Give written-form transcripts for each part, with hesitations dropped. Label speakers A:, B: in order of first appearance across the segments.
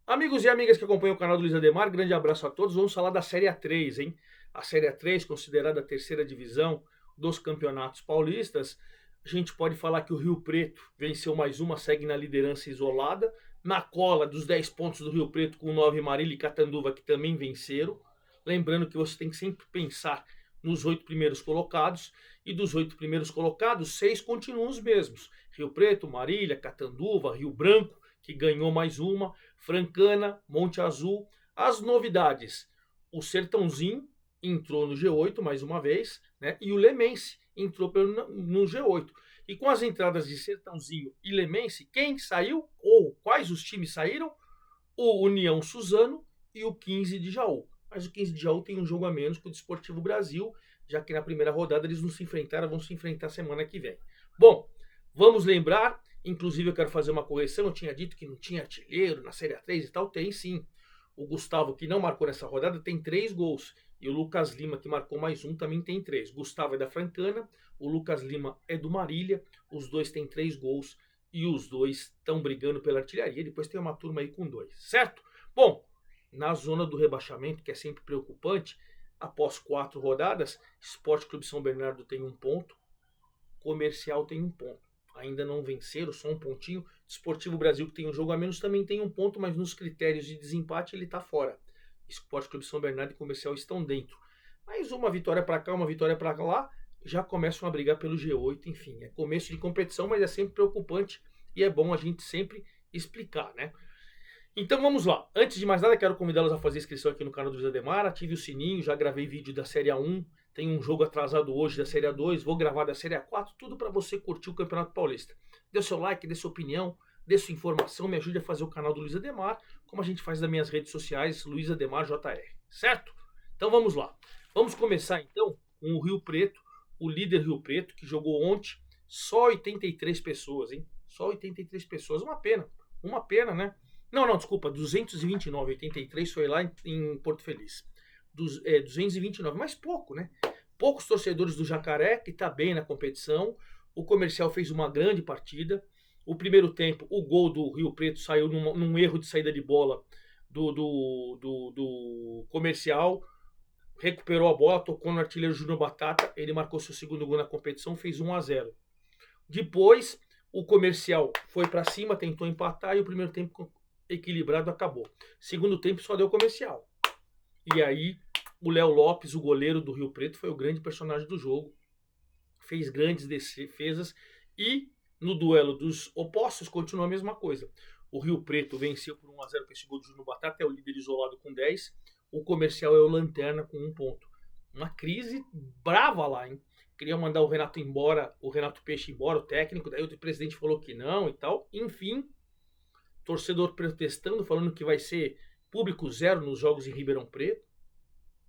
A: Amigos e amigas que acompanham o canal do Luiz Ademar, grande abraço a todos. Vamos falar da Série A3, hein? A Série A3, considerada a terceira divisão dos campeonatos paulistas. A gente pode falar que o Rio Preto venceu mais uma, segue na liderança isolada. Na cola dos 10 pontos do Rio Preto, com 9 Marília e Catanduva, que também venceram. Lembrando que você tem que sempre pensar nos 8 primeiros colocados. E dos 8 primeiros colocados, 6 continuam os mesmos. Rio Preto, Marília, Catanduva, Rio Branco, que ganhou mais uma, Francana, Monte Azul. As novidades: o Sertãozinho entrou no G8 mais uma vez, né? E o Lemense entrou no G8. E com as entradas de Sertãozinho e Lemense, quem saiu ou quais os times saíram? O União Suzano e o 15 de Jaú. Mas o 15 de Jaú tem um jogo a menos que o Desportivo Brasil, já que na primeira rodada eles não se enfrentaram, vão se enfrentar semana que vem. Bom, vamos lembrar, inclusive eu quero fazer uma correção, eu tinha dito que não tinha artilheiro na Série A3 e tal, tem sim. O Gustavo, que não marcou nessa rodada, tem 3 gols. E o Lucas Lima, que marcou mais um, também tem 3. Gustavo é da Francana, o Lucas Lima é do Marília, os dois têm 3 gols e os dois estão brigando pela artilharia. Depois tem uma turma aí com 2, certo? Bom, na zona do rebaixamento, que é sempre preocupante, após 4 rodadas, Sport Clube São Bernardo tem 1 ponto, Comercial tem 1 ponto. Ainda não venceram, só 1 pontinho. Desportivo Brasil, que tem um jogo a menos, também tem 1 ponto, mas nos critérios de desempate ele está fora. Sport Clube São Bernardo e Comercial estão dentro. Mas uma vitória para cá, uma vitória para lá, já começam a brigar pelo G8, enfim. É começo de competição, mas é sempre preocupante e é bom a gente sempre explicar, né? Então vamos lá. Antes de mais nada, quero convidá-los a fazer inscrição aqui no canal do Luiz Ademar. Ative o sininho, já gravei vídeo da Série A1, tem um jogo atrasado hoje da Série A2, vou gravar da Série A4, tudo para você curtir o Campeonato Paulista. Dê seu like, dê sua opinião, dê sua informação, me ajude a fazer o canal do Luiz Ademar, como a gente faz nas minhas redes sociais, Luiz Ademar JR, certo? Então vamos lá. Vamos começar então com o Rio Preto, o líder Rio Preto, que jogou ontem, só 83 pessoas, hein? Só 83 pessoas, uma pena, né? Não, desculpa, 229, 83 foi lá em Porto Feliz. 229, mas pouco, né? Poucos torcedores do Jacaré, que tá bem na competição. O Comercial fez uma grande partida. O primeiro tempo, o gol do Rio Preto saiu num erro de saída de bola do Comercial. Recuperou a bola, tocou no artilheiro Júnior Batata. Ele marcou seu segundo gol na competição, fez 1-0. Depois, o Comercial foi para cima, tentou empatar e o primeiro tempo equilibrado acabou. Segundo tempo só deu Comercial. E aí o Léo Lopes, o goleiro do Rio Preto, foi o grande personagem do jogo. Fez grandes defesas e no duelo dos opostos continua a mesma coisa. O Rio Preto venceu por 1-0 com esse gol de Júnior Batata, é o líder isolado com 10. O Comercial é o lanterna com 1 ponto. Uma crise brava lá, hein? Queria mandar o Renato Peixe embora, o técnico, daí o presidente falou que não e tal. Enfim, torcedor protestando, falando que vai ser público zero nos jogos em Ribeirão Preto.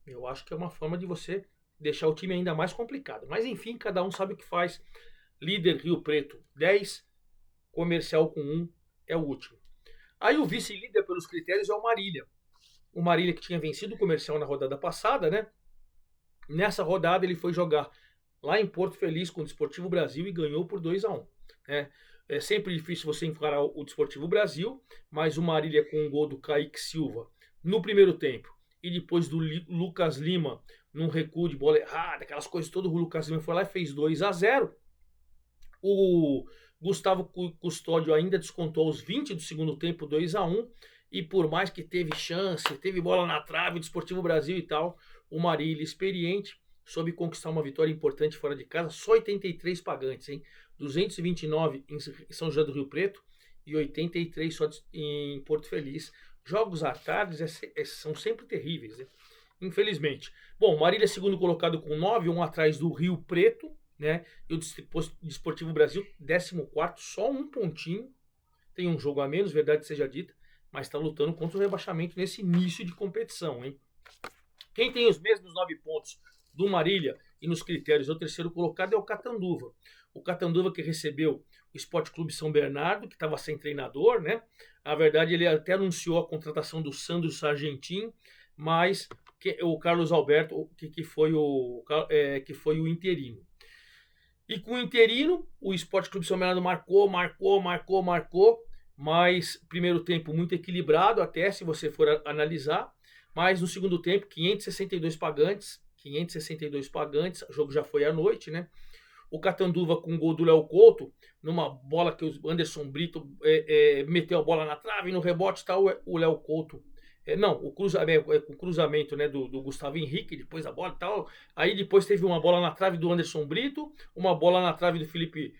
A: Eu acho que é uma forma de você deixar o time ainda mais complicado. Mas enfim, cada um sabe o que faz. Líder Rio Preto 10, Comercial com 1, é o último. Aí o vice-líder pelos critérios é o Marília. O Marília que tinha vencido o Comercial na rodada passada, né? Nessa rodada ele foi jogar lá em Porto Feliz com o Desportivo Brasil e ganhou por 2-1. Né? É sempre difícil você encarar o Desportivo Brasil, mas o Marília com um gol do Kaique Silva no primeiro tempo e depois do Lucas Lima num recuo de bola errada, aquelas coisas todas, o Lucas Lima foi lá e fez 2-0. O Gustavo Custódio ainda descontou aos 20 do segundo tempo 2-1 e por mais que teve chance, teve bola na trave, o Desportivo Brasil e tal, o Marília experiente soube conquistar uma vitória importante fora de casa, só 83 pagantes, hein? 229 em São José do Rio Preto e 83 só em Porto Feliz. Jogos à tarde são sempre terríveis, né? Infelizmente. Bom, Marília é segundo colocado com 9, um atrás do Rio Preto, né? E o Desportivo Brasil, 14º, só 1 pontinho. Tem um jogo a menos, verdade seja dita, mas está lutando contra o rebaixamento nesse início de competição, hein? Quem tem os mesmos 9 pontos do Marília e nos critérios o terceiro colocado é o Catanduva. O Catanduva que recebeu o Sport Clube São Bernardo, que estava sem treinador, né? Na verdade, ele até anunciou a contratação do Sandro Sargentin, mas o Carlos Alberto, que foi o interino. E com o interino, o Sport Clube São Bernardo marcou, mas primeiro tempo muito equilibrado, até se você for analisar, mas no segundo tempo 562 pagantes, o jogo já foi à noite, né? O Catanduva com o gol do Léo Couto, numa bola que o Anderson Brito meteu a bola na trave, no rebote tal, o Léo Couto. O cruzamento, né, do Gustavo Henrique, depois a bola e tal. Aí depois teve uma bola na trave do Anderson Brito, uma bola na trave do Felipe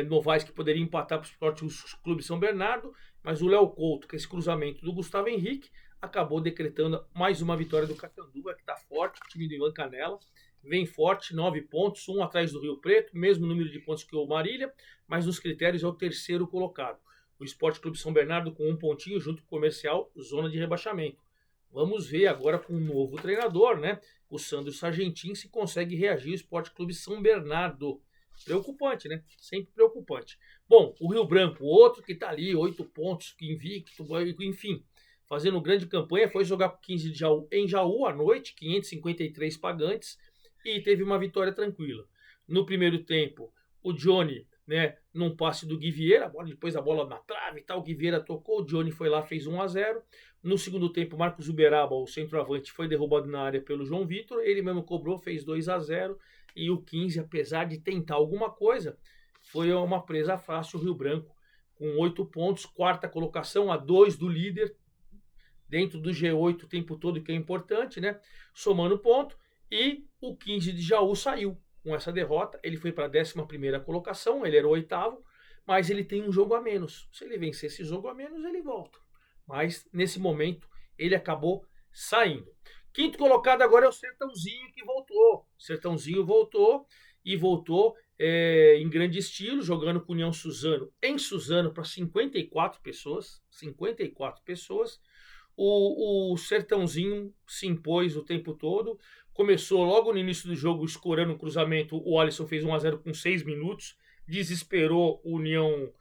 A: Novaes, que poderia empatar para o Clube São Bernardo, mas o Léo Couto, que é esse cruzamento do Gustavo Henrique, acabou decretando mais uma vitória do Catanduva, que está forte, o time do Ivan Canella. Vem forte, 9 pontos, um atrás do Rio Preto, mesmo número de pontos que o Marília, mas nos critérios é o terceiro colocado. O Esporte Clube São Bernardo com 1 pontinho, junto com o Comercial, zona de rebaixamento. Vamos ver agora com um novo treinador, né? O Sandro Sargentin, se consegue reagir o Esporte Clube São Bernardo. Preocupante, né? Sempre preocupante. Bom, o Rio Branco, outro que tá ali, 8 pontos, invicto, enfim, fazendo grande campanha, foi jogar com 15 de Jaú em Jaú à noite, 553 pagantes, e teve uma vitória tranquila. No primeiro tempo, o Johnny, né, num passe do Gui Vieira, depois a bola na trave e tal, o Gui Vieira tocou, o Johnny foi lá, fez 1-0. No segundo tempo, Marcos Uberaba, o centroavante, foi derrubado na área pelo João Vitor, ele mesmo cobrou, fez 2-0, e o 15, apesar de tentar alguma coisa, foi uma presa fácil o Rio Branco, com 8 pontos, quarta colocação, a 2 do líder, dentro do G8 o tempo todo, que é importante, né, somando ponto. E o 15 de Jaú saiu com essa derrota. Ele foi para a 11ª colocação, ele era o 8º, mas ele tem um jogo a menos. Se ele vencer esse jogo a menos, ele volta. Mas nesse momento, ele acabou saindo. Quinto colocado agora é o Sertãozinho, que voltou. Sertãozinho voltou e voltou em grande estilo, jogando com o União Suzano em Suzano para 54 pessoas. 54 pessoas. O Sertãozinho se impôs o tempo todo. Começou logo no início do jogo escorando um cruzamento. O Alisson fez 1-0 com 6 minutos. Desesperou o União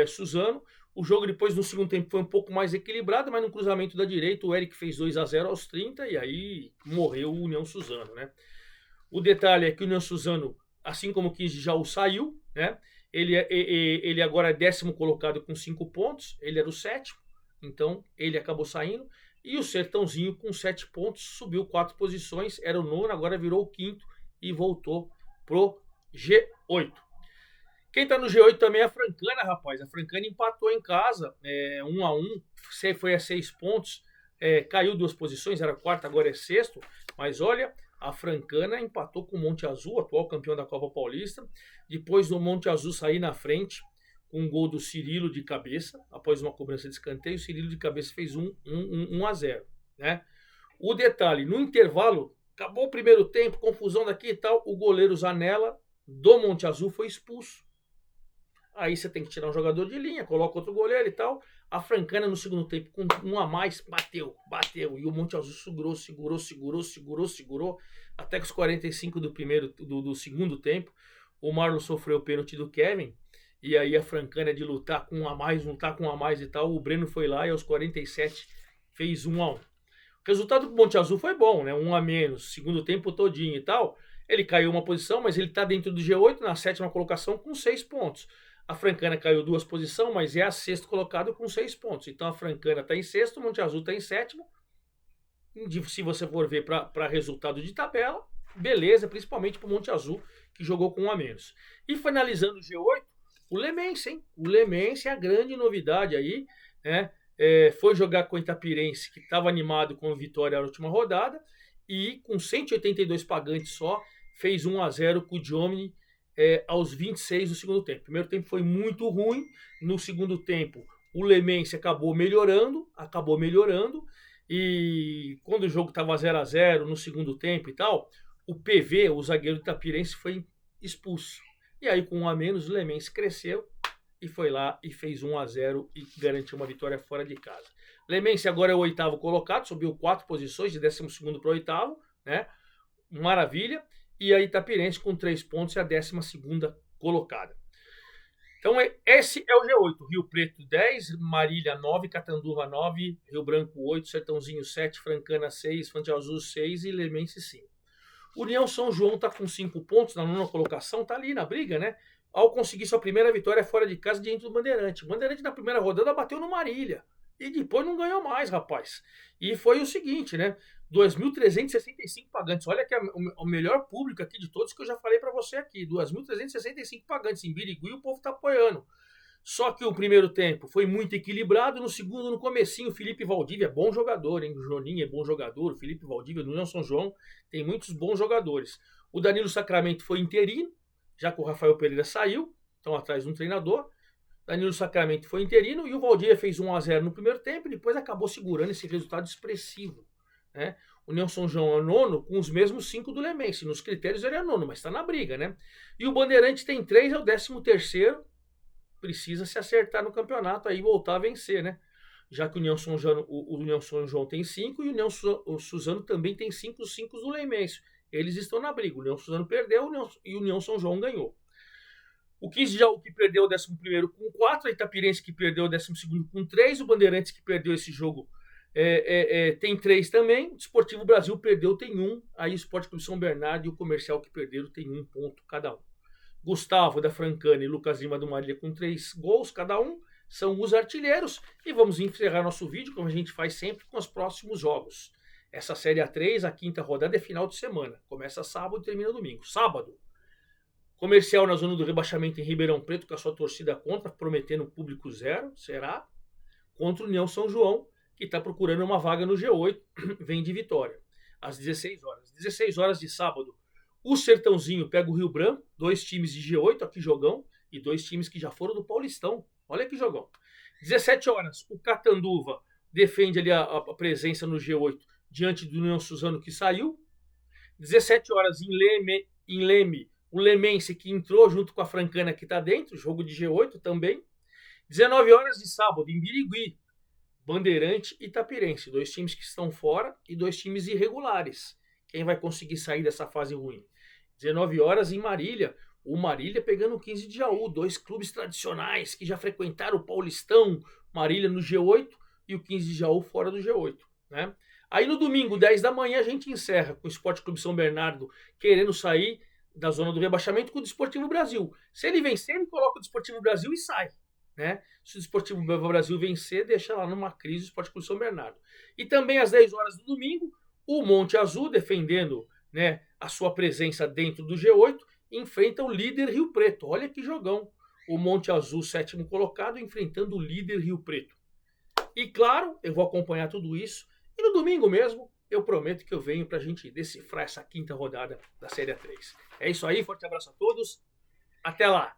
A: Suzano. O jogo depois no segundo tempo foi um pouco mais equilibrado, mas no cruzamento da direita o Eric fez 2-0 aos 30 e aí morreu o União Suzano, né? O detalhe é que o União Suzano, assim como o 15 de Jaú, saiu, né? Ele agora é 10º colocado com 5 pontos. Ele era o 7º, então ele acabou saindo. E o Sertãozinho, com 7 pontos, subiu 4 posições, era o 9º, agora virou o 5º e voltou pro G8. Quem tá no G8 também é a Francana, rapaz. A Francana empatou em casa, 1-1, foi a 6 pontos, caiu 2 posições, era 4º, agora é 6º. Mas olha, a Francana empatou com o Monte Azul, atual campeão da Copa Paulista. Depois do Monte Azul sair na frente, com um gol do Cirilo de cabeça, após uma cobrança de escanteio, o Cirilo de cabeça fez 1-0, né? O detalhe, no intervalo, acabou o primeiro tempo, confusão daqui e tal, o goleiro Zanella do Monte Azul foi expulso. Aí você tem que tirar um jogador de linha, coloca outro goleiro e tal. A Francana no segundo tempo, com 1 a mais, bateu. E o Monte Azul segurou, até que os 45 do segundo tempo, o Marlon sofreu o pênalti do Kevin. E aí a Francana de lutar com 1 a mais, e tal, o Breno foi lá e aos 47 fez 1-1. O resultado do Monte Azul foi bom, né? 1 a menos, segundo tempo todinho e tal. Ele caiu uma posição, mas ele está dentro do G8, na 7ª colocação, com 6 pontos. A Francana caiu 2 posições, mas é a 6º colocado com 6 pontos. Então a Francana está em 6º, o Monte Azul está em 7º. Se você for ver para resultado de tabela, beleza, principalmente para o Monte Azul, que jogou com 1 a menos. E finalizando o G8, o Lemense, hein? O Lemense é a grande novidade aí, né? Foi jogar com o Itapirense, que estava animado com a vitória na última rodada, e com 182 pagantes só, fez 1-0 com o Giomini aos 26 do segundo tempo. O primeiro tempo foi muito ruim, no segundo tempo o Lemense acabou melhorando, e quando o jogo estava 0-0 no segundo tempo e tal, o PV, o zagueiro do Itapirense, foi expulso. E aí, com 1 a menos, o Lemense cresceu e foi lá e fez 1-0 e garantiu uma vitória fora de casa. Lemense agora é o 8º colocado, subiu 4 posições, de 12º para o 8º, né? Maravilha. E a Itapirense com 3 pontos é a 12ª colocada. Então esse é o G8. Rio Preto 10, Marília 9, Catanduva 9, Rio Branco 8, Sertãozinho 7, Francana 6, Monte Azul 6 e Lemense 5. União São João está com 5 pontos na 9ª colocação, está ali na briga, né? ao conseguir sua primeira vitória fora de casa diante do Bandeirante. O Bandeirante na primeira rodada bateu no Marília. E depois não ganhou mais, rapaz. E foi o seguinte, né? 2.365 pagantes. Olha que é o melhor público aqui de todos que eu já falei para você aqui. 2.365 pagantes. Em Birigui o povo tá apoiando. Só que o primeiro tempo foi muito equilibrado. No segundo, no comecinho, o Felipe Valdívia é bom jogador, hein? O Joninho é bom jogador. O Felipe Valdívia no São João tem muitos bons jogadores. O Danilo Sacramento foi interino, já que o Rafael Pereira saiu. Estão atrás de um treinador. Danilo Sacramento foi interino e o Valdívia fez 1-0 no primeiro tempo e depois acabou segurando esse resultado expressivo. Né? O União São João é nono com os mesmos 5 do Lemense. Nos critérios ele é nono, mas está na briga. Né? E o Bandeirante tem 3, é o 13º. Precisa se acertar no campeonato aí e voltar a vencer. Né? Já que o União São João tem 5 e o Suzano também tem 5, os 5 do Lemense. Eles estão na briga. O União Suzano perdeu e o União São João ganhou. O 15 de Jaú que perdeu o 11º com 4, a Itapirense que perdeu o 12º com 3, o Bandeirantes que perdeu esse jogo tem 3 também, o Desportivo Brasil perdeu, tem 1, aí o Sport Clube São Bernardo e o Comercial que perderam tem 1 ponto cada um. Gustavo da Francana e Lucas Lima do Marília com 3 gols cada um, são os artilheiros, e vamos encerrar nosso vídeo, como a gente faz sempre, com os próximos jogos. Essa Série A3, a 5ª rodada é final de semana, começa sábado e termina domingo. Sábado, Comercial na zona do rebaixamento em Ribeirão Preto, com a sua torcida contra, prometendo público zero, será? Contra o União São João, que está procurando uma vaga no G8, vem de Vitória, às 16 horas. 16 horas de sábado, o Sertãozinho pega o Rio Branco, 2 times de G8, aqui jogão, e 2 times que já foram do Paulistão. Olha que jogão. 17 horas, o Catanduva defende ali a presença no G8 diante do União Suzano que saiu. 17 horas em Leme, o Lemense que entrou junto com a Francana que está dentro, jogo de G8 também. 19 horas de sábado, em Birigui, Bandeirante e Itapirense, 2 times que estão fora e 2 times irregulares. Quem vai conseguir sair dessa fase ruim? 19 horas em Marília, o Marília pegando o 15 de Jaú, 2 clubes tradicionais que já frequentaram o Paulistão, Marília no G8 e o 15 de Jaú fora do G8. Né? Aí no domingo, 10 da manhã, a gente encerra com o Sport Clube São Bernardo querendo sair da zona do rebaixamento com o Desportivo Brasil. Se ele vencer, ele coloca o Desportivo Brasil e sai. Né? Se o Desportivo Brasil vencer, deixa lá numa crise o Sport Clube São Bernardo. E também às 10 horas do domingo, o Monte Azul, defendendo, né, a sua presença dentro do G8, enfrenta o líder Rio Preto. Olha que jogão. O Monte Azul, 7º colocado, enfrentando o líder Rio Preto. E claro, eu vou acompanhar tudo isso. E no domingo mesmo, eu prometo que eu venho para a gente decifrar essa 5ª rodada da Série A3. É isso aí, forte abraço a todos. Até lá!